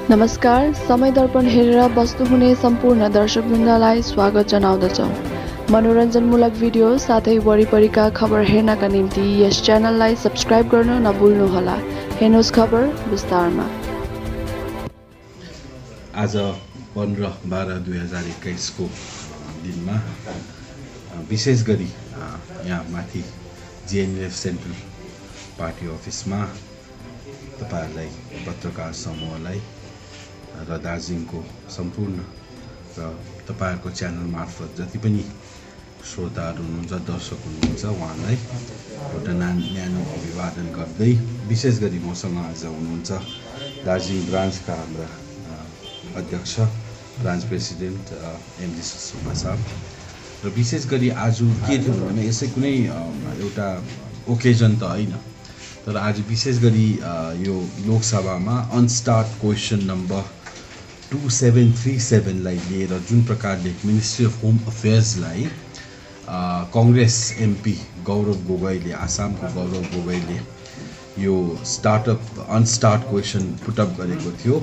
नमस्कार, समय दर्पण हेरेर बस्नुहुने सम्पूर्ण दर्शकवृन्दलाई स्वागत जनाउँदछौँ। मनोरञ्जनमूलक भिडियो साथै वरिपरिका खबर हेर्नका निम्ति यस च्यानललाई सब्स्क्राइब गर्न नभुल्नुहोला। हेर्नुहोस् खबर विस्तारमा। आज 15/12/2021 को दिनमा विशेष गरी यहाँ माथि जिएनएलएफ सेन्ट्रल पार्टी अफिसमा तपाईहरुलाई पत्रकार समूहलाई र दार्जिलिङको सम्पूर्ण र तपाईहरुको च्यानल मार्फत जति पनि श्रोताहरु हुनुहुन्छ, दर्शक हुनुहुन्छ, उहाँलाई एउटा न्यानो अभिवादन गर्दै विशेष गरी मसँग आज हुनुहुन्छ दार्जिलिङ ब्रान्चका हाम्रा अध्यक्ष ब्रान्च प्रेसिडेन्ट एमजी सुब्बा साहब र विशेष गरी आज के थियो भने यसै कुनै एउटा ओकेजन त हैन, तर आज विशेष गरी यो लोकसभामा अनस्टार्ट क्वेशन नम्बर 2737 लाई लिएर जुन प्रकारले मिनिस्ट्री अफ होम अफेयर्सलाई कांग्रेस एमपी गौरव गोगोईले, आसामको गौरव गोगोईले यो अनस्टार्ट क्वेशन पुटअप गरेको थियो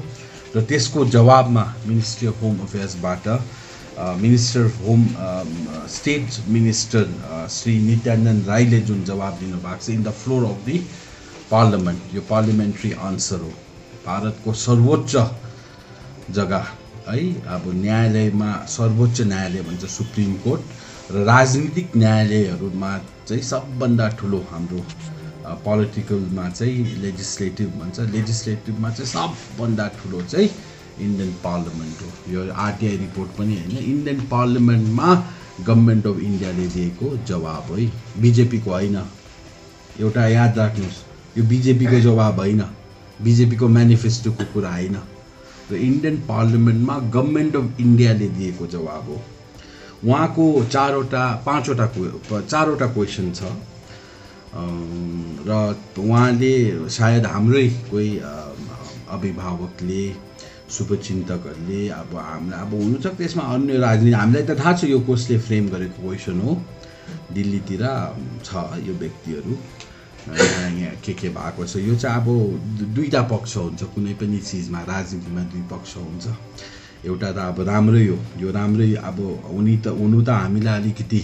र त्यसको जवाबमा मिनिस्ट्री अफ होम अफेयर्सबाट minister of home state minister Shri Nityanand राईले जुन जवाब दिनुभएको छ in the floor of the parliament, यो पार्लियामेन्ट्री आन्सर हो। भारतको सर्वोच्च जग्गा है, अब न्यायालयमा सर्वोच्च न्यायालय भन्छ सुप्रिम कोर्ट र राजनीतिक न्यायालयहरुमा चाहिँ सबभन्दा ठुलो हाम्रो पोलिटिकलमा चाहिँ लेजिस्लेटिभ भन्छ, लेजिस्लेटिभमा चाहिँ सबभन्दा ठुलो चाहिँ इन्डियन पार्लियामेन्ट हो। यो आरटीआई रिपोर्ट पनि हैन, इन्डियन पार्लियामेन्टमा गभर्नमेन्ट अफ इन्डियाले दिएको जवाब है, बीजेपीको हैन। एउटा याद राख्नुस्, यो बीजेपीको जवाब हैन, बीजेपीको म्यानिफेस्टोको कुरा हैन, र इन्डियन पार्लियामेन्टमा गभर्नमेन्ट अफ इन्डियाले दिएको जवाब हो। उहाँको चारवटा क्वेशन छ र उहाँले सायद हाम्रै कोही अभिभावकले, शुभचिन्तकहरूले अब हुनु सक्छ त्यसमा अन्य राजनीति, हामीलाई त थाहा छ यो कसले फ्रेम गरेको क्वेशन हो, दिल्लीतिर छ यो व्यक्तिहरू, यहाँ के भएको छ। यो चाहिँ अब दुईटा पक्ष हुन्छ कुनै पनि चिजमा, राजनीतिमा दुई पक्ष हुन्छ। एउटा त अब राम्रै हो, यो राम्रै अब हुनु त हामीलाई अलिकति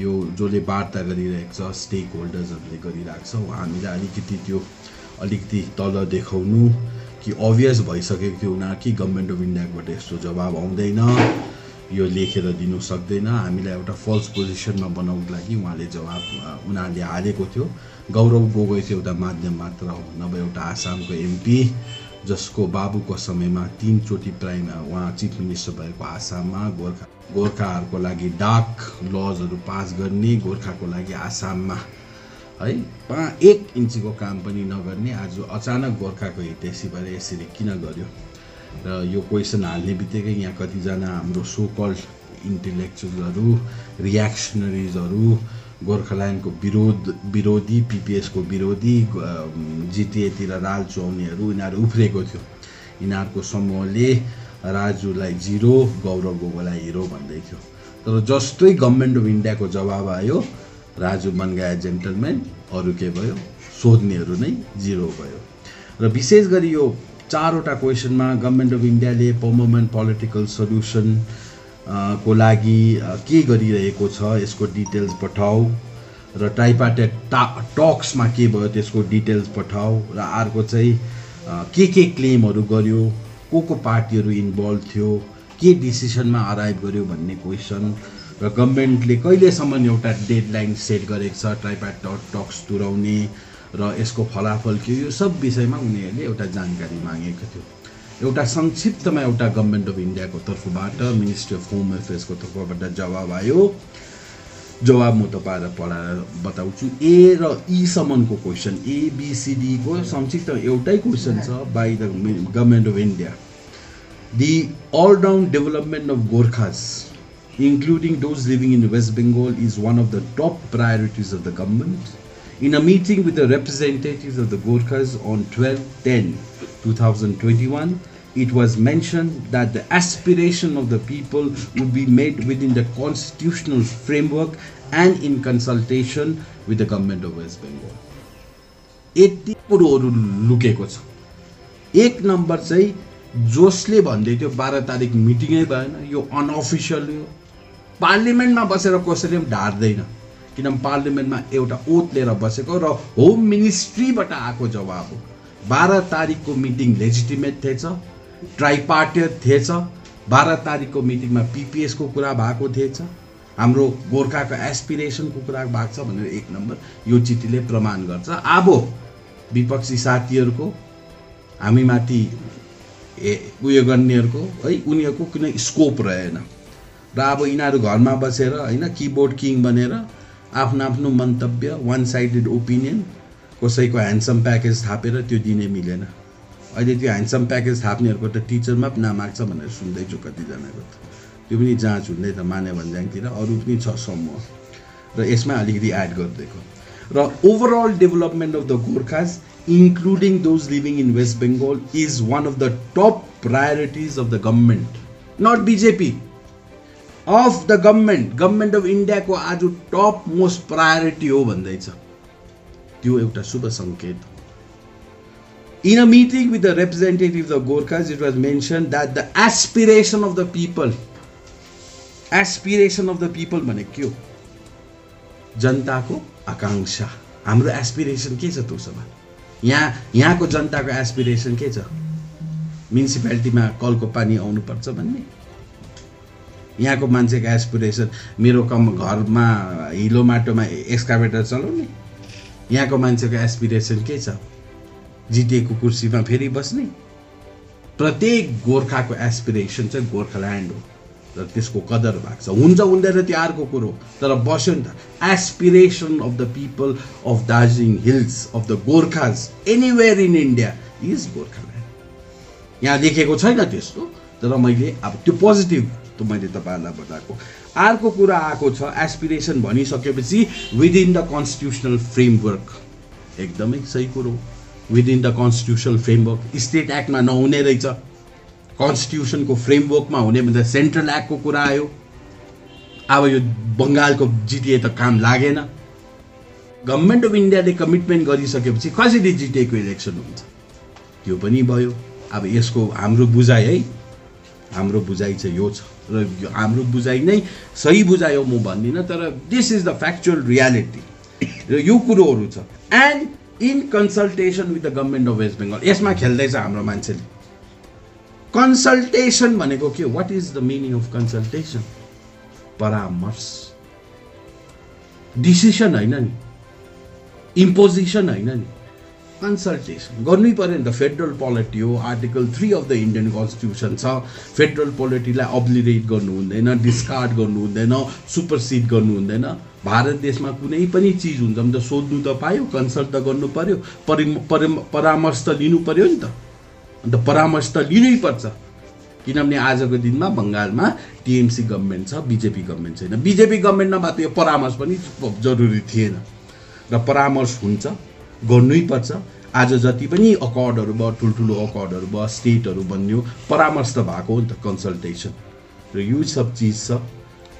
यो जसले वार्ता गरिरहेको छ स्टेक होल्डर्सहरूले गरिरहेको छ, हामीलाई अलिकति तल देखाउनु कि अभियस भइसकेको थियो उनीहरू कि गभर्नमेन्ट अफ इन्डियाबाट यस्तो जवाब आउँदैन, यो लेखेर दिनु सक्दैन, हामीलाई एउटा फल्स पोजिसनमा बनाउनको लागि उहाँले जवाब उनीहरूले हालेको थियो। गौरव गोगोई चाहिँ एउटा माध्यम मात्र हो, नभए एउटा आसामको एमपी जसको बाबुको समयमा 3 चोटि उहाँ चिफ मिनिस्टर भएको आसाममा गोर्खाहरूको लागि डाक लजहरू पास गर्ने, गोर्खाको लागि आसाममा है 1 इन्चीको काम पनि नगर्ने, आज अचानक गोर्खाको हितैषी भएर यसरी किन गर्यो। र यो क्वेशन हाल्ने बित्तिकै यहाँ कतिजना हाम्रो सो कल्ड इन्टेलेक्चुअलहरू, रियाक्सनरिजहरू, गोर्खाल्यान्डको विरोधी, पीपीएसको विरोधी, जिटिएतिर राल चुहाउनेहरू, यिनीहरू उफ्रेको थियो। यिनीहरूको समूहले राजुलाई 0, गौरव गोगोईलाई हिरो भन्दै थियो। तर जस्तै गभर्नमेन्ट अफ इन्डियाको जवाब आयो, राजु बन गया जेन्टलम्यान, अरू के भयो, सोध्नेहरू नै 0 भयो। र विशेष गरी यो चारवटा क्वेशनमा गभर्नमेन्ट अफ इन्डियाले पर्मानेन्ट पोलिटिकल सल्युसन को लागि के गरिरहेको छ यसको डिटेल्स पठाऊ, र ट्राइपार्टाइट टक्समा के भयो त्यसको डिटेल्स पठाऊ, र अर्को चाहिँ के क्लेमहरू गर्यो, को पार्टीहरू इन्भल्भ थियो, के डिसिसनमा अराइभ गर्यो भन्ने क्वेसन, र गभर्नमेन्टले कहिलेसम्म एउटा डेडलाइन सेट गरेको छ ट्राइपार्टाइट टक्स तुराउने र यसको फलाफल के, यो सब विषयमा उनीहरूले एउटा जानकारी मागेको थियो। एउटा संक्षिप्तमा एउटा गभर्नमेन्ट अफ इन्डियाको तर्फबाट, मिनिस्ट्री अफ होम अफेयर्सको तर्फबाट जवाब आयो। जवाब म तपाईहरुलाई पढाएर बताउँछु। ए र ई सम्मको क्वेशन, ABCD को संक्षिप्त एउटै क्वेशन छ by the government of India. The all-round development of Gorkhas, including those living in West Bengal, is one of the top priorities of the government. In a meeting with the representatives of the Gorkhas on 12/10/2021, it was mentioned that the aspiration of the people would be made within the constitutional framework and in consultation with the government of West Bengal. यति कुरोहरु लुकेको छ। एक number चाहिँ जसले भन्दै थियो 12 तारिक मिटिङै भएन, यो अनअफिसियल हो, पार्लिमेन्टमा बसेर कसैले पनि ढार्दैन, किनभने पार्लिमेन्टमा एउटा ओथ लिएर बसेको र होम मिनिस्ट्रीबाट आएको जवाब हो। 12 तारिकको मिटिङ लेजिटिमेट थिएछ, ट्राइपार्टेट थिएछ। 12 तारिकको मिटिङमा पिपिएसको कुरा भएको थिएछ, हाम्रो गोर्खाको एस्पिरेसनको कुरा भएको छ भनेर 1 नम्बर यो चिठीले प्रमाण गर्छ। अब विपक्षी साथीहरूको हामीमाथि उयो गर्नेहरूको है उनीहरूको कुनै स्कोप रहेन र अब यिनीहरू घरमा बसेर हैन किबोर्ड किङ बनेर आफ्नो आफ्नो मन्तव्य वान साइडेड ओपिनियन कसैको ह्यान्डसम प्याकेज थापेर त्यो दिने मिलेन। अहिले त्यो ह्यान्डसम प्याकेज थाप्नेहरूको त टिचरमा पनि नाम आएको छ भनेर सुन्दैछु कतिजनाको, त्यो पनि जाँच हुँदै त माने भन्ज्याङतिर अरू पनि छ समूह र यसमा अलिकति एड गरिदिएको र overall development of the Gorkhas including those living in West Bengal is one of the top priorities of the government, not BJP, of the government of India को आज top most priority हो भन्दैछ। त्यो एउटा शुभ संकेत हो। In a meeting with the representatives of Gorkhas, it was mentioned that the aspiration of the people भने के हो? जनताको आकांक्षा। हाम्रो एस्पिरेसन के छ तोसमा? यहाँको जनताको एस्पिरेसन के छ? म्युनिसिपालिटीमा कलको पानी आउनुपर्छ भन्ने। यहाँको मान्छेको एस्पिरेसन मेरो घरमा हिलो माटोमा एक्सकाभेटर चलाउने। यहाँको मान्छेको एस्पिरेसन के छ? जिटिएको कुर्सीमा फेरि बस्ने। प्रत्येक गोर्खाको एस्पिरेसन चाहिँ गोर्खाल्यान्ड हो र त्यसको कदर भएको छ। हुन्छ हुँदैन त्यो अर्को कुरो, तर बस्यो नि त। Aspiration of the people of Darjeeling hills of the Gorkhas anywhere in India is Gorkhaland. यहाँ लेखेको छैन त्यस्तो, तर मैले अब त्यो पोजिटिभ त मैले तपाईँहरूलाई बताएको। अर्को कुरा आएको छ, एस्पिरेसन भनिसकेपछि विदिन द कन्स्टिट्युसनल फ्रेमवर्क, एकदमै सही कुरो। Within the constitutional framework state एक्टमा नहुने रहेछ, कन्स्टिट्युसनको फ्रेमवर्कमा हुने भन्दा सेन्ट्रल एक्टको कुरा आयो। अब यो बङ्गालको जिटिए त काम लागेन। गभर्मेन्ट अफ इन्डियाले कमिटमेन्ट गरिसकेपछि कसरी जिटिएको इलेक्सन हुन्छ त्यो पनि भयो। अब यसको हाम्रो बुझाइ है, हाम्रो बुझाइ चाहिँ यो छ र हाम्रो बुझाइ नै सही बुझाइ हो म भन्दिनँ, तर this is the factual reality र यो कुरोहरू छ। And in consultation with the government of West Bengal, यसमा खेल्दैछ हाम्रो मान्छेले। कन्सल्टेसन भनेको के? What is the meaning of consultation? परामर्श, डिसिसन होइन नि, इम्पोजिसन होइन नि, कन्सल्टेसन गर्नै पर्यो नि त। फेडरल पोलिटी हो, article 3 of the Indian constitution छ। फेडरल पोलिटीलाई अब्लिरेट गर्नु हुँदैन, डिस्कार्ड गर्नु हुँदैन, सुपरसिड गर्नु हुँदैन। भारत देशमा कुनै पनि चिज हुन्छ भने त सोध्नु त पायो, कन्सल्ट त गर्नु पर्यो, परामर्श त लिनु पर्यो नि त। अन्त परामर्श त लिनै पर्छ, किनभने आजको दिनमा बङ्गालमा टिएमसी गभर्मेन्ट छ, बिजेपी गभर्मेन्ट छैन। बिजेपी गभर्मेन्टमा त यो परामर्श पनि जरुरी थिएन र परामर्श हुन्छ, गर्नै पर्छ। आज जति पनि अकर्डहरू भयो, ठुल्ठुलो अकर्डहरू भयो, स्टेटहरू बन्यो, परामर्श त भएको हो नि त, कन्सल्टेसन। र यो सब चिज छ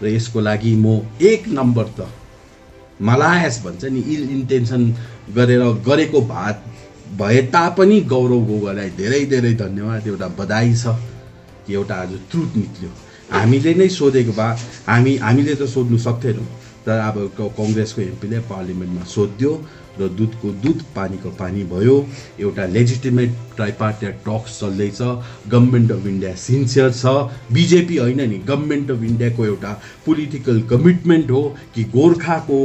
र यसको लागि म 1 नम्बर त मलायस भन्छ नि, इल इन्टेन्सन गरेर गरेको भए तापनि गौरव गोगाईलाई धेरै धेरै धन्यवाद। एउटा बधाई छ कि एउटा आज ट्रुथ निक्ल्यो। हामीले नै सोधेको भए हामीले त सोध्नु सक्थेनौँ, तर अब कङ्ग्रेसको एमपीले पार्लिमेन्टमा सोध्यो र दुधको दुध पानीको पानी भयो। एउटा लेजिटिमेट ट्राइपार्टेट टक्स चल्दैछ। गभर्मेन्ट अफ इन्डिया सिन्सियर छ, बिजेपी होइन नि, गभर्मेन्ट अफ इन्डियाको एउटा पोलिटिकल कमिटमेन्ट हो कि गोर्खाको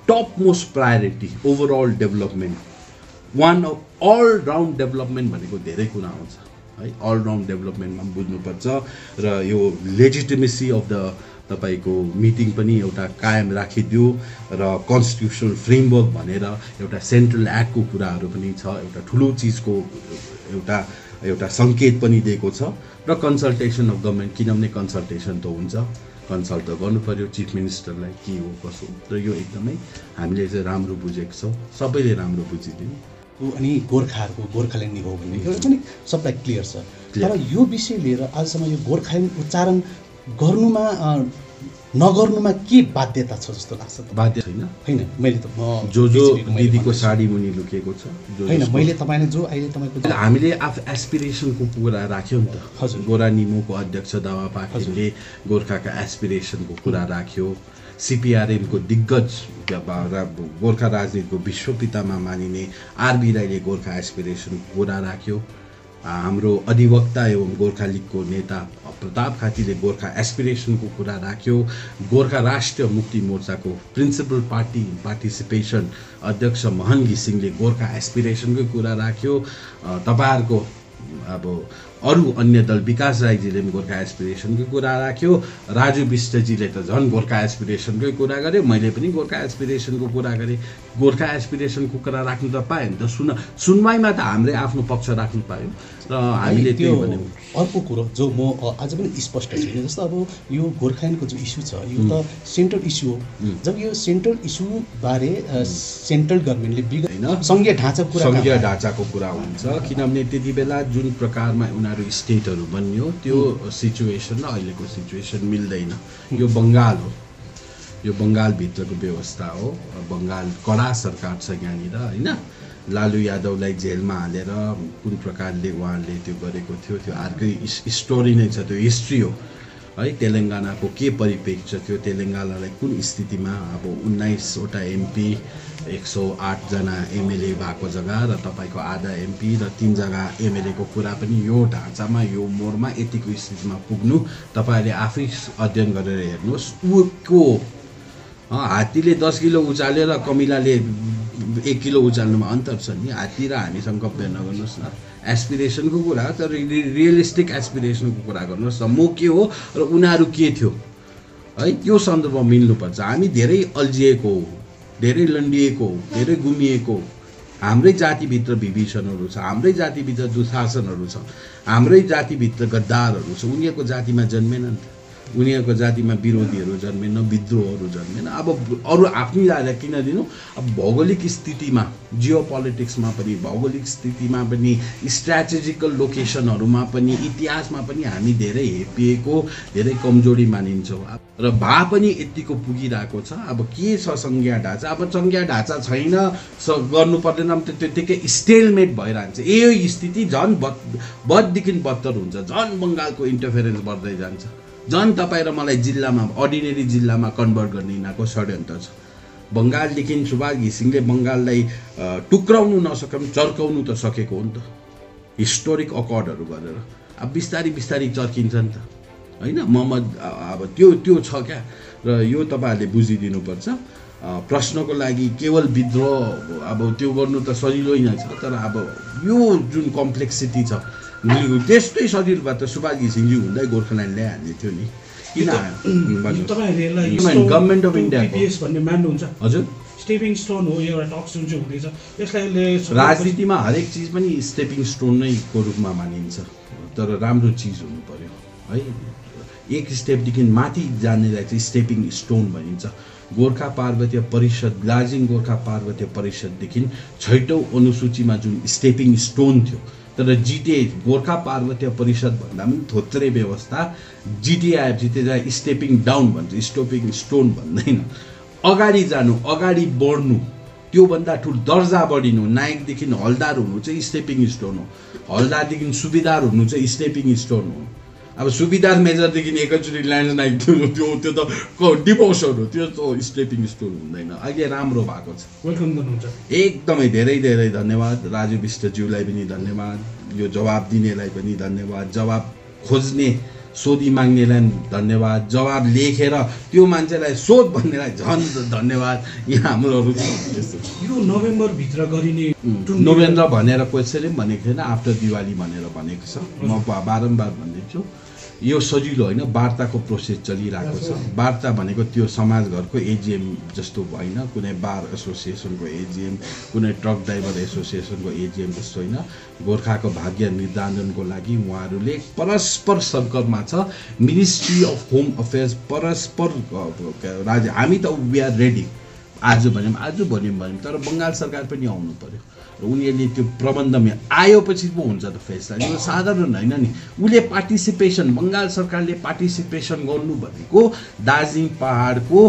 top most priority overall development, one of all round development भनेको धेरै कुरा आउँछ है। अल राउन्ड डेभलपमेन्टमा बुझ्नुपर्छ र यो लेजिटिमेसी अफ द तपाईँको मिटिङ पनि एउटा कायम राखिदियो र कन्स्टिट्युसनल फ्रेमवर्क भनेर एउटा सेन्ट्रल एक्टको कुराहरू पनि छ। एउटा ठुलो चिजको एउटा सङ्केत पनि दिएको छ र कन्सल्टेसन अफ गभर्मेन्ट, किनभने कन्सल्टेसन त हुन्छ, कन्सल्ट त गर्नु पर्यो चिफ मिनिस्टरलाई के हो कसो। र यो एकदमै हामीले चाहिँ राम्रो बुझेको छौँ, सबैले राम्रो बुझिदिनु। अनि गोर्खाहरूको गोर्खाल्यान्ड हो भन्ने एउटा पनि सबलाई क्लियर छ। तर यो विषय लिएर आजसम्म यो गोर्खाल्यान्ड उच्चारण गर्नुमा नगर्नुमा के बाध्यता छ जस्तो लाग्छ त? बाध्य छैन होइन, मैले त जो दिदीको साडी मुनि लुकेको छ होइन, मैले तपाईँले जो अहिले तपाईँको हामीले एस्पिरेसनको कुरा राख्यौँ नि त। हजुर। गोरा निमुको अध्यक्ष दावा पाटिलले गोर्खाका एस्पिरेसनको कुरा राख्यो। सिपिआरएमको दिग्गज गोर्खा राजनीतिको विश्वपितामा मानिने आरबी राईले गोर्खा एस्पिरेसनको कुरा राख्यो। हाम्रो अधिवक्ता एवं गोर्खा लिगको नेता प्रताप खातीले गोर्खा एस्पिरेसनको कुरा राख्यो। गोर्खा राष्ट्रिय मुक्ति मोर्चाको प्रिन्सिपल पार्टिसिपेसन अध्यक्ष महन घिसिङले गोर्खा एस्पिरेसनकै कुरा राख्यो। तपाईँहरूको अब अरू अन्य दल विकास राईजीले पनि गोर्खा एस्पिरेसनकै कुरा राख्यो। राजु विष्टजीले त झन् गोर्खा एस्पिरेसनकै कुरा गर्यो। मैले पनि गोर्खा एस्पिरेसनको कुरा गरेँ। गोर्खा एस्पिरेसनको कुरा राख्नु त पायो नि त। सुनवाईमा त हामीले आफ्नो पक्ष राख्नु पायो र हामीले त्यो भन्यौँ। अर्को कुरो जो म आज पनि स्पष्ट छैन, जस्तो अब यो गोर्खाल्यान्डको जो इस्यु छ यो त सेन्ट्रल इस्यु हो। जब यो सेन्ट्रल इस्यु बारे सेन्ट्रल गभर्मेन्टले विगत सङ्घीय ढाँचाको कुरा हुन्छ, किनभने त्यति बेला जुन प्रकारमा उनीहरू स्टेटहरू बन्यो त्यो सिचुएसन र अहिलेको सिचुएसन मिल्दैन। यो बङ्गाल हो, यो बङ्गालभित्रको व्यवस्था हो। बङ्गाल कडा सरकार छ यहाँनिर होइन। लालु यादवलाई जेलमा हालेर कुन प्रकारले उहाँले त्यो गरेको थियो त्यो अर्कै स्टोरी नै छ, त्यो हिस्ट्री हो है। तेलङ्गानाको के परिप्रेक्ष्य थियो, तेलङ्गानालाई कुन स्थितिमा अब 19वटा एमपी 108 जना एमएलए भएको जग्गा र तपाईँको आधा एमपी र 3 जग्गा एमएलएको कुरा पनि यो ढाँचामा यो मोडमा यतिको स्थितिमा पुग्नु तपाईँले आफै अध्ययन गरेर हेर्नुहोस्। उको हात्तीले 10 किलो उचालेर कमिलाले 1 किलो उचाल्नुमा अन्तर छ नि। हात्ती र हामीसँग कम्पेयर नगर्नुहोस् न। एस्पिरेसनको कुरा तर रियलिस्टिक एस्पिरेसनको कुरा गर्नुहोस् न। म के हो र उनीहरू के थियो है, त्यो सन्दर्भमा मिल्नुपर्छ। हामी धेरै अल्झिएको, धेरै लन्डिएको, धेरै गुमिएको। हाम्रै जातिभित्र विभीषणहरू छ, हाम्रै जातिभित्र दुशासनहरू छ, हाम्रै जातिभित्र गद्दारहरू छ। उनीहरूको जातिमा जन्मेनन्, उनीहरूको जातिमा विरोधीहरू जन्मेन, विद्रोहहरू जन्मेन। अब अरू आफ्नै किन दिनु। अब भौगोलिक स्थितिमा, जियो पोलिटिक्समा पनि, भौगोलिक स्थितिमा पनि, स्ट्राटेजिकल लोकेसनहरूमा पनि, इतिहासमा पनि हामी धेरै हेपिएको, धेरै कमजोरी मानिन्छौँ र भा पनि यतिको पुगिरहेको छ। अब के छ सङ्घीय ढाँचा? अब सङ्घीय ढाँचा छैन, गर्नु पर्दैन, त्यत्तिकै स्टेलमेट भइरहन्छ। यही स्थिति झन् बददेखि बदतर हुन्छ। झन् बङ्गालको इन्टरफेरेन्स बढ्दै जान्छ। झन् तपाईँ र मलाई जिल्लामा, अर्डिनेरी जिल्लामा कन्भर्ट गर्ने यिनीहरूको षड्यन्त्र छ। बङ्गालदेखि सुभाष घिसिङले बङ्गाललाई टुक्राउनु नसके चर्काउनु त सकेको हो नि त, हिस्टोरिक अकर्डहरू गरेर। अब बिस्तारी बिस्तारी चर्किन्छ नि त होइन। मोहम्मद अब त्यो छ क्या। र यो तपाईँहरूले बुझिदिनुपर्छ। प्रश्नको लागि केवल विद्रोह अब त्यो गर्नु त सजिलो नै छ, तर अब यो जुन कम्प्लेक्सिटी छ त्यस्तै सजिलो भए त सुभाष घिसिङजी हुँदै गोर्खाल्यान्ड ल्याइहाल्ने थियो नि। किन गभर्मेन्ट अफ इन्डिया भन्ने मान्नुहुन्छ? हजुर, स्टेपिङ स्टोन हो एउटा टक्स जुन चाहिँ हुँदैछ यसलाई। राजनीतिमा हरेक चिज पनि स्टेपिङ स्टोन नै को रूपमा मानिन्छ, तर राम्रो चिज हुनु पर्यो है। एक स्टेपदेखि माथि जानेलाई चाहिँ स्टेपिङ स्टोन भनिन्छ। गोर्खा पार्वतीय परिषद, दार्जिलिङ गोर्खा पार्वतीय परिषददेखि 6औं अनुसूचीमा जुन स्टेपिङ स्टोन थियो, तर जिटिए गोर्खा पार्वतीय परिषद भन्दा पनि थोत्रै व्यवस्था। जिटिए आएपछि त्यसलाई स्टेपिङ डाउन भन्छ, स्टेपिङ स्टोन भन्दैन। अगाडि जानु, अगाडि बढ्नु, त्योभन्दा ठुलो दर्जा बढिनु। नायकदेखि हलदार हुनु चाहिँ स्टेपिङ स्टोन हो, हलदारदेखि सुबेदार हुनु चाहिँ स्टेपिङ स्टोन हो। अब सुबेदार मेजरदेखि एकैचोटि ल्यान्ड नायक त्यो त डिभोर्सर हो, त्यो त स्टेपिङ स्टोन हुँदैन। अहिले राम्रो भएको छ, वेलकम गर्नुहुन्छ। एकदमै धेरै धेरै धन्यवाद। राजु विष्टज्यूलाई पनि धन्यवाद, यो जवाब दिनेलाई पनि धन्यवाद, जवाब खोज्ने सोधी माग्नेलाई धन्यवाद, जवाब लेखेर त्यो मान्छेलाई सोध भन्नेलाई झन् धन्यवाद। यहाँ हाम्रोहरू यो नोभेम्बरभित्र गरिने, नोभेम्बर भनेर कसैले पनि भनेको थिएन, आफ्टर दिवाली भनेर भनेको छ। म बारम्बार भन्दैछु यो सजिलो होइन, वार्ताको प्रोसेस चलिरहेको छ। वार्ता भनेको त्यो समाज घरको एजिएम जस्तो होइन, कुनै बार एसोसिएसनको एजिएम, कुनै ट्रक ड्राइभर एसोसिएसनको एजिएम जस्तो होइन। गोर्खाको भाग्य निर्धारणको लागि उहाँहरूले परस्पर संकटमा छ। मिनिस्ट्री अफ होम अफेयर्स परस्पर राज्य, हामी त वी आर रेडी। आज भन्यौँ तर बङ्गाल सरकार पनि आउनु पर्यो उनीहरूले त्यो प्रबन्धमा आयोपछि पो हुन्छ त फैसला। यो साधारण होइन नि। उसले पार्टिसिपेसन, बङ्गाल सरकारले पार्टिसिपेसन गर्नु भनेको दार्जिलिङ पहाडको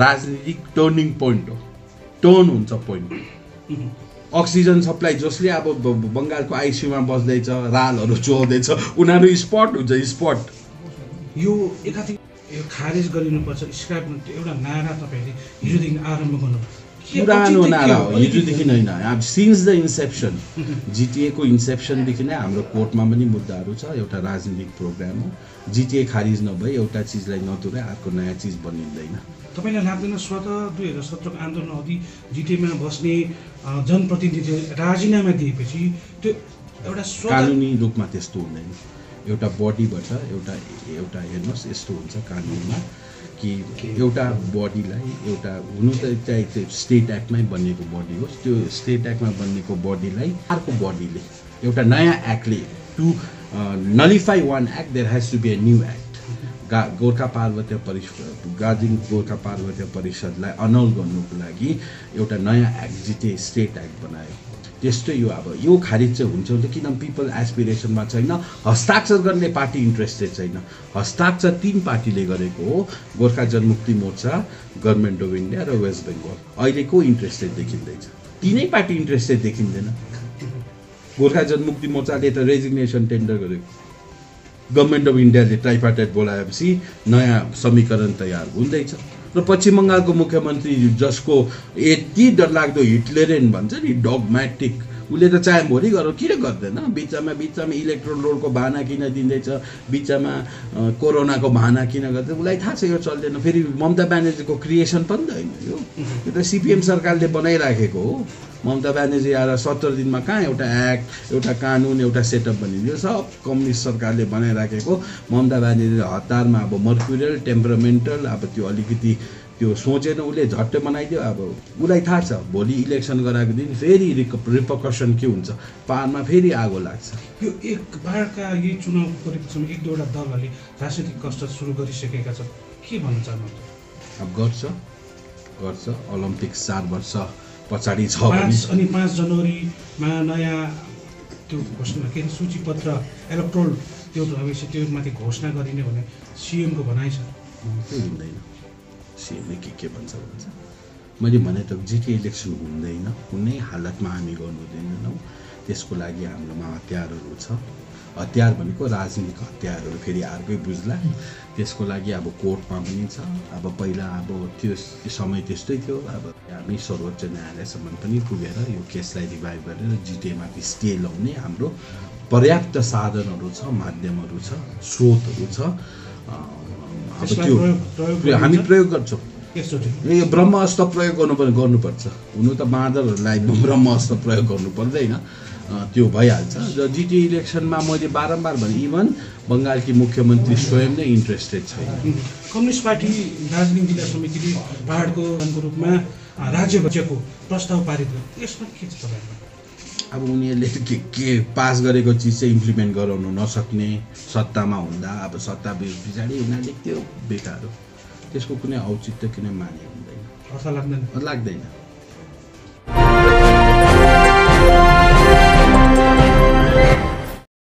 राजनीतिक टर्निङ पोइन्ट हो, टर्न हुन्छ पोइन्ट। अक्सिजन सप्लाई जसले अब बङ्गालको आइसियुमा बस्दैछ, रालहरू चोर्दैछ, उनीहरू स्पट हुन्छ, स्पट। यो एकातिर यो खारेज गरिनुपर्छ, स्क्राप एउटा नारा तपाईँहरूले हिजोदेखि आरम्भ गर्नु पुरानो नारा हो, हिजोदेखि होइन। अब सिन्स द इन्सेप्सन, जिटिएको इन्सेप्सनदेखि नै हाम्रो कोर्टमा पनि मुद्दाहरू छ। एउटा राजनीतिक प्रोग्राम हो, जिटिए खारिज नभए एउटा चिजलाई नतोडे अर्को नयाँ चिज बनिँदैन। तपाईँलाई लाग्दैन स्वतः 2017को आन्दोलन अघि जिटिएमा बस्ने जनप्रतिनिधि राजीनामा दिएपछि त्यो एउटा कानुनी रूपमा त्यस्तो हुँदैन। एउटा बडीबाट एउटा हेर्नुहोस् यस्तो हुन्छ कानुनमा कि एउटा बडीलाई एउटा हुनु त चाहे त्यो स्टेट एक्टमै बनिएको बडी होस्, त्यो स्टेट एक्टमा बनिएको बडीलाई अर्को बडीले एउटा नयाँ एक्टले to nullify one act there has to be a new act. Gorkha Parvatiya Parishad, Darjeeling Gorkha पार्वतीय परिषदलाई अनल गर्नुको लागि एउटा नयाँ एक्ट जिटिए स्टेट एक्ट बनायो। त्यस्तै यो अब यो खारिज चाहिँ हुन्छ किन पिपल एस्पिरेसनमा छैन, हस्ताक्षर गर्ने पार्टी इन्ट्रेस्टेड छैन। हस्ताक्षर 3 पार्टीले गरेको हो, Gorkha Janmukti Morcha, government of India र वेस्ट बेङ्गल। अहिले को इन्ट्रेस्टेड देखिँदैछ? 3 पार्टी इन्ट्रेस्टेड देखिँदैन। गोर्खा जनमुक्ति मोर्चाले त रेजिग्नेसन टेन्डर गरेको, गभर्मेन्ट अफ इन्डियाले ट्राइपार्टाइट बोलाएपछि नयाँ समीकरण तयार हुँदैछ। र पश्चिम बङ्गालको मुख्यमन्त्री जसको यति डरलाग्दो हिटलरियन भन्छ नि, डगम्याटिक, उसले त चाहे भोलि गर किन गर्दैन? बिचमा इलेक्ट्रोल रोडको बहाना किन दिँदैछ, बिचमा कोरोनाको बहाना किन गर्दै? उसलाई थाहा छ यो चल्दैन। फेरि ममता ब्यानर्जीको क्रिएसन पनि त होइन यो त सिपिएम सरकारले बनाइराखेको हो। ममता ब्यानर्जी आएर 70 दिनमा कहाँ एउटा एक्ट, एउटा कानुन, एउटा सेटअप बनिदियो? सब कम्युनिस्ट सरकारले बनाइराखेको। ममता ब्यानर्जी हतारमा अब मर्क्युरियल, टेम्परामेन्टल, अब त्यो अलिकति त्यो सोचेन, उसले झट्टै बनाइदियो। अब उसलाई थाहा छ भोलि इलेक्सन गराएको दिन फेरि रिपकसन के हुन्छ, पारमा फेरि आगो लाग्छ। यो एक बारका यही चुनाव परिप्रेक्षमा 1-2वटा दलहरूले राजनीतिक कसरत सुरु गरिसकेका छन्, के भन्न चाहनुहुन्छ? अब गर्छ ओलम्पिक्स 4 वर्ष पछाडि छ भने अनि 5 जनवरीमा नयाँ त्यो घोषणा के सूचीपत्र इलेक्ट्रोल त्यो भएपछि त्यो माथि घोषणा गरिने भने सिएमको भनाइ छ। त्यो हुँदैन। सिएमले के भन्छ मैले भने त जिटिए इलेक्सन हुँदैन, कुनै हालतमा हामी गर्नु दिँदैनौँ। त्यसको लागि हाम्रोमा हतियारहरू छ। हतियार भनेको राजनीतिक हतियारहरू, फेरि अर्कै बुझ्ला। त्यसको लागि अब कोर्टमा पनि छ। अब पहिला अब त्यो समय त्यस्तै थियो। अब हामी सर्वोच्च न्यायालयसम्म पनि पुगेर यो केसलाई रिभाइभ गरेर जिटिएमाथि स्टे लगाउने हाम्रो पर्याप्त साधनहरू छ, माध्यमहरू छ, स्रोतहरू छ। अब त्यो हामी प्रयोग गर्छौँ। यो ब्रह्मास्त्र प्रयोग गर्नुपर्छ। हुनु त बाँदरहरूलाई ब्रह्मास्त्र प्रयोग गर्नु पर्दैन, त्यो भइहाल्छ। र जिटिए इलेक्सनमा मैले बारम्बार भने इभन बङ्गालकी मुख्यमन्त्री स्वयं नै इन्ट्रेस्टेड छैन। कम्युनिस्ट पार्टी दार्जिलिङ जिल्ला समितिले पहाडको रूपमा राज्य बजेटको प्रस्ताव पारित गर्यो, यसमा के छ तपाईँको? अब उनीहरूले के पास गरेको चिज चाहिँ इम्प्लिमेन्ट गराउनु नसक्ने, सत्तामा हुँदा अब सत्ता पछाडि उनीहरूले त्यो बेकार हो। त्यसको कुनै औचित्य किन माने हुँदैन, अर्थ लाग्दैन।